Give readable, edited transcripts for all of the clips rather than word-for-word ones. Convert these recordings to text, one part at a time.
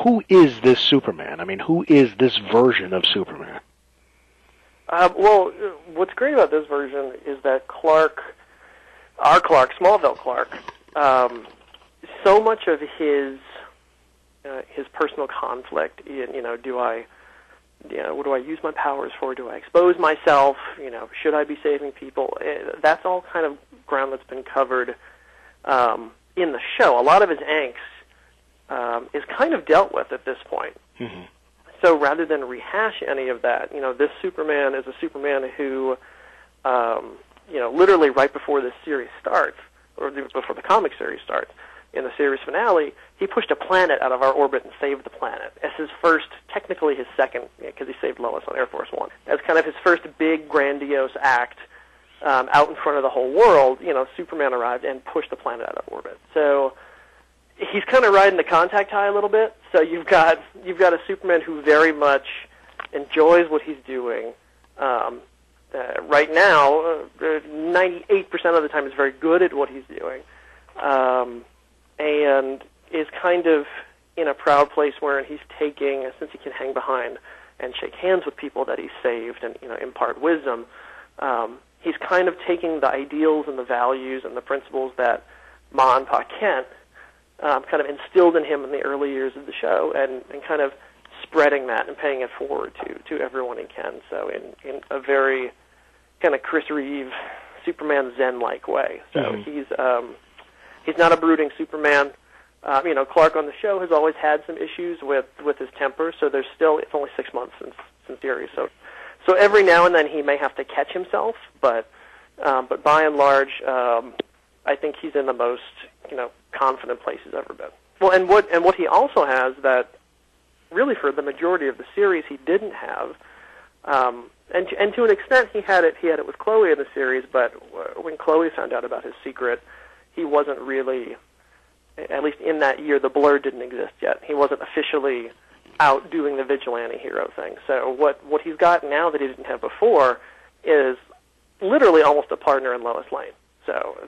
who is this Superman? I mean, who is this version of Superman? Well, what's great about this version is that our Clark, Smallville Clark, so much of his personal conflict, what do I use my powers for? Do I expose myself? Should I be saving people? That's all kind of ground that's been covered in the show. A lot of his angst is kind of dealt with at this point. Mm-hmm. So rather than rehash any of that, this Superman is a Superman who, literally right before this series starts, or before the comic series starts, in the series finale, he pushed a planet out of our orbit and saved the planet. As his first, technically his second, because he saved Lois on Air Force One, as kind of his first big, grandiose act out in front of the whole world, Superman arrived and pushed the planet out of orbit. So he's kind of riding the contact high a little bit. So you've got a Superman who very much enjoys what he's doing. Right now, 98% of the time is very good at what he's doing, and is kind of in a proud place where he's taking, since he can hang behind and shake hands with people that he's saved and impart wisdom, he's kind of taking the ideals and the values and the principles that Ma and Pa Kent kind of instilled in him in the early years of the show, and kind of spreading that and paying it forward to everyone he can. So in a very kind of Chris Reeve, Superman Zen-like way. So mm-hmm. He's not a brooding Superman. Clark on the show has always had some issues with his temper. So it's only 6 months since series. So every now and then he may have to catch himself, but by and large, I think he's in the most confident place he's ever been. Well, and what he also has that really for the majority of the series he didn't have, and to an extent he had it with Chloe in the series, but when Chloe found out about his secret, he wasn't really, at least in that year, the blur didn't exist yet. He wasn't officially out doing the vigilante hero thing. So what he's got now that he didn't have before is literally almost a partner in Lois Lane. So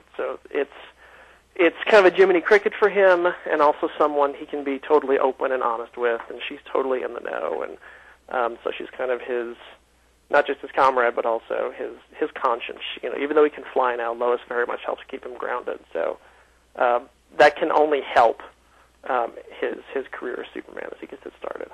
it's kind of a Jiminy Cricket for him, and also someone he can be totally open and honest with, and she's totally in the know, and so she's kind of his, not just his comrade, but also his conscience. Even though he can fly now, Lois very much helps keep him grounded. So that can only help his career as Superman as he gets it started.